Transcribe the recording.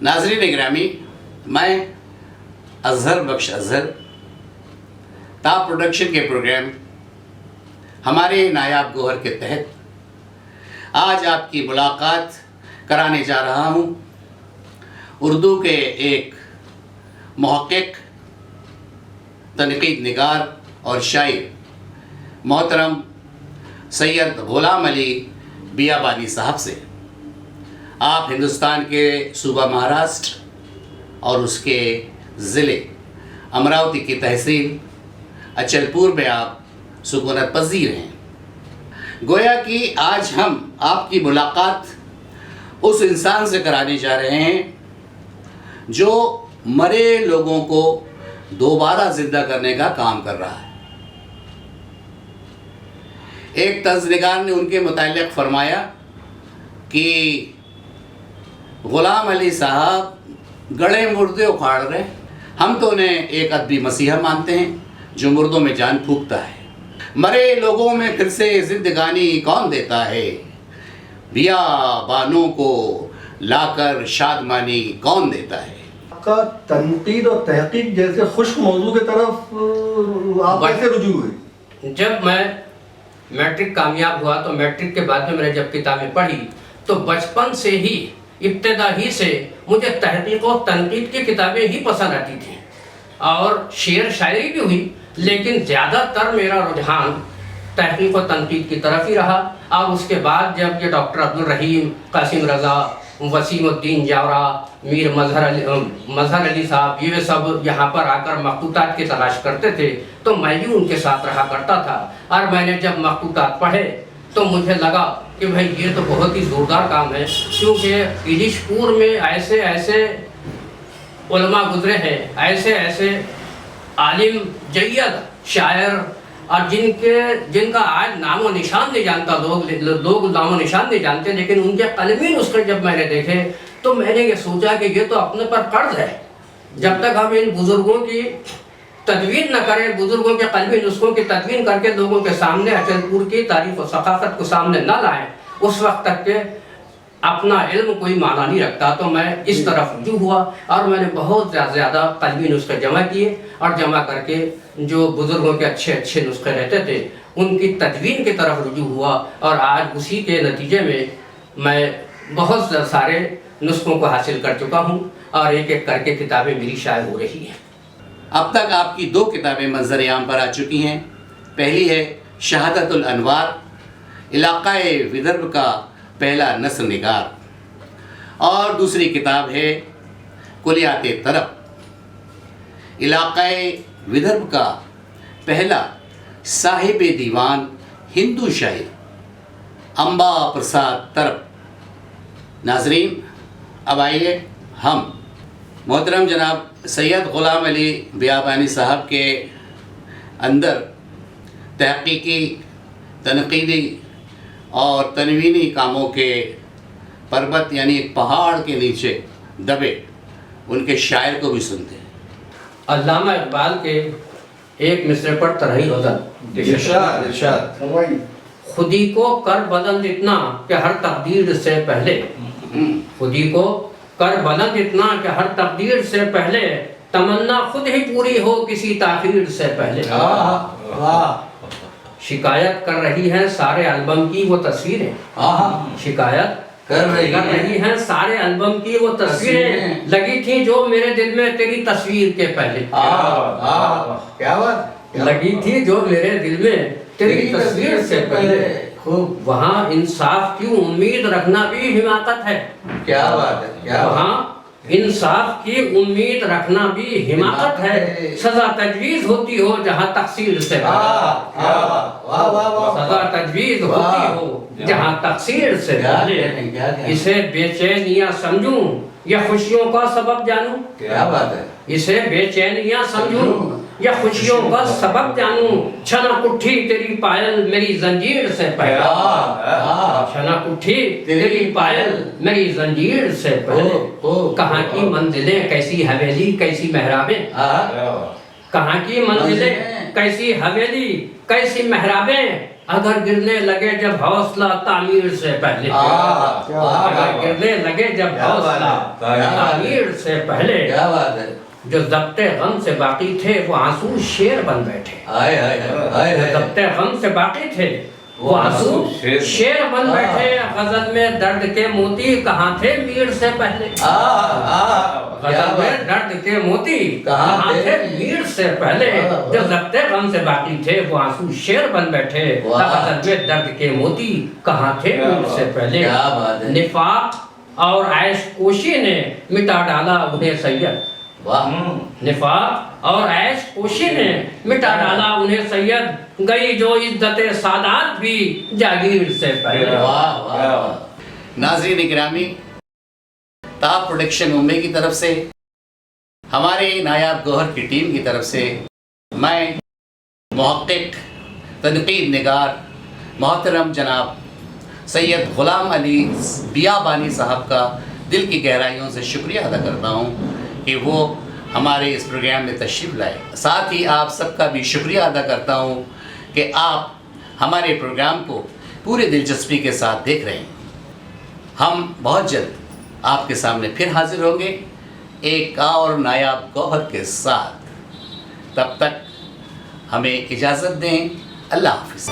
ناظرین گرامی، میں اظہر بخش اظہر تاب پروڈکشن کے پروگرام ہمارے نایاب گوہر کے تحت آج آپ کی ملاقات کرانے جا رہا ہوں اردو کے ایک محقق، تنقید نگار اور شاعر محترم سید غلام علی بیابانی صاحب سے۔ آپ ہندوستان کے صوبہ مہاراشٹر اور اس کے ضلع امراوتی کی تحصیل اچل پور میں آپ سکونت پذیر ہیں۔ گویا کہ آج ہم آپ کی ملاقات اس انسان سے کرانے جا رہے ہیں جو مرے لوگوں کو دوبارہ زندہ کرنے کا کام کر رہا ہے۔ ایک طنز نگار نے ان کے متعلق فرمایا کہ غلام علی صاحب گڑے مردے اکھاڑ رہے، ہم تو انہیں ایک ادبی مسیحا مانتے ہیں جو مردوں میں جان پھونکتا ہے۔ مرے لوگوں میں پھر سے زندگانی کون دیتا ہے، بیابانوں کو لا کر شادمانی کون دیتا ہے۔ آپ کا تنقید اور تحقیق جیسے خشک موضوع کی طرف آپ کیسے رجوع ہوئے؟ جب میں میٹرک کامیاب ہوا تو میٹرک کے بعد میں نے جب کتابیں پڑھی تو بچپن سے ہی، ابتدا ہی سے مجھے تحقیق و تنقید کی کتابیں ہی پسند آتی تھیں اور شعر شاعری بھی ہوئی، لیکن زیادہ تر میرا رجحان تحقیق و تنقید کی طرف ہی رہا۔ اور اس کے بعد جب یہ ڈاکٹر عبدالرحیم، قاسم رضا، وسیم الدین جاورا، میر مظہر علی صاحب، یہ سب یہاں پر آ کر مخطوطات کی تلاش کرتے تھے تو میں بھی ان کے ساتھ رہا کرتا تھا۔ اور میں نے جب مخطوطات پڑھے تو مجھے لگا کہ بھائی یہ تو بہت ہی زوردار کام ہے، کیونکہ پیلش پور میں ایسے ایسے علماء گزرے ہیں، ایسے ایسے عالم جید شاعر، اور جن کا آج نام و نشان نہیں جانتا، لوگ نام و نشان نہیں جانتے، لیکن ان کے قلمی نسخے جب میں نے دیکھے تو میں نے یہ سوچا کہ یہ تو اپنے پر قرض ہے۔ جب تک ہم ان بزرگوں کی تدوین نہ کریں، بزرگوں کے قلمی نسخوں کی تدوین کر کے لوگوں کے سامنے اچل پور کی تاریخ و ثقافت کو سامنے نہ لائیں، اس وقت تک کہ اپنا علم کوئی معنی نہیں رکھتا۔ تو میں اس طرف رجوع ہوا اور میں نے بہت زیادہ قلمی نسخے جمع کیے اور جمع کر کے جو بزرگوں کے اچھے اچھے نسخے رہتے تھے ان کی تدوین کی طرف رجوع ہوا، اور آج اسی کے نتیجے میں میں بہت سارے نسخوں کو حاصل کر چکا ہوں اور ایک ایک کر کے کتابیں میری شائع ہو رہی ہیں۔ اب تک آپ کی 2 کتابیں منظر عام پر آ چکی ہیں۔ پہلی ہے شہادت الانوار، علاقۂ ودربھ کا پہلا نثر نگار، اور دوسری کتاب ہے کلیات طرب، علاقۂ ودربھ کا پہلا صاحب دیوان ہندو شاعر امبا پرساد طرب۔ ناظرین، اب آئیے ہم محترم جناب سید غلام علی بیابانی صاحب کے اندر تحقیقی، تنقیدی اور تنوینی کاموں کے پربت یعنی ایک پہاڑ کے نیچے دبے ان کے شاعر کو بھی سنتے ہیں۔ علامہ اقبال کے ایک مصرے پر طرحی غزل، ارشاد خودی کو کر بلند اتنا کہ ہر تقدیر سے پہلے، خودی کو کر بلند اتنا کہ ہر تقدیر سے پہلے، تمنا خود ہی پوری ہو کسی تاخیر سے پہلے۔ شکایت کر رہی ہیں سارے البم کی وہ تصویریں، شکایت کر رہی ہیں سارے البم کی وہ تصویریں، لگی تھی جو میرے دل میں تیری تصویر کے پہلے، کیا بات، لگی تھی جو میرے دل میں تیری تصویر سے پہلے۔ وہاں انصاف کی امید رکھنا بھی حماقت ہے، کیا بات ہے، کیا وہاں انصاف کی امید رکھنا بھی حماقت ہے، سزا تجویز ہوتی ہو جہاں تقصیر سے پہلے، سزا تجویز ہوتی ہو جہاں تقصیر سے پہلے، اسے بے چینیاں سمجھوں یا خوشیوں کا سبب جانوں، کیا بات ہے، اسے بے چینیاں سمجھوں یا خوشیوں کا سبب جانوں، چھنا کٹھی تیری پائل میری زنجیر سے پہلے، چھنا کٹھی تیری پائل میری زنجیر سے پہلے، کہاں کی منزلیں کیسی حویلی کیسی محرابیں، کہاں کی منزلیں کیسی حویلی کیسی محرابیں، اگر گرنے لگے جب حوصلہ تعمیر سے پہلے، اگر گرنے لگے جب حوصلہ تعمیر سے پہلے، کیا بات ہے، جو ضبط غم سے باقی تھے وہ آنسو شیر بن بیٹھے، جو ضبط غم سے باقی تھے وہ آنسو شیر بن بیٹھے۔ غزل میں درد کے موتی کہاں تھے میر سے پہلے، غزل میں درد کے موتی کہاں تھے میر سے پہلے، جو ضبط غم سے باقی تھے وہ آنسو شیر بن بیٹھے، غزل میں درد کے موتی کہاں تھے میر سے پہلے۔ نفاق اور عیش کوشی نے مٹا ڈالا انہیں سید، نفاق اور عیش کوشی نے مٹا ڈالا انہیں سید، گئی جو عزت سادات بھی جاگیر سے پہلے۔ ناظرین اکرامی، تاہا پروڈکشن ممبئی کی طرف سے، ہمارے نایاب گوہر کی ٹیم کی طرف سے، میں محقق تنقید نگار محترم جناب سید غلام علی بیابانی صاحب کا دل کی گہرائیوں سے شکریہ ادا کرتا ہوں کہ وہ ہمارے اس پروگرام میں تشریف لائے۔ ساتھ ہی آپ سب کا بھی شکریہ ادا کرتا ہوں کہ آپ ہمارے پروگرام کو پورے دلچسپی کے ساتھ دیکھ رہے ہیں۔ ہم بہت جلد آپ کے سامنے پھر حاضر ہوں گے ایک اور نایاب گوہر کے ساتھ۔ تب تک ہمیں اجازت دیں، اللہ حافظ۔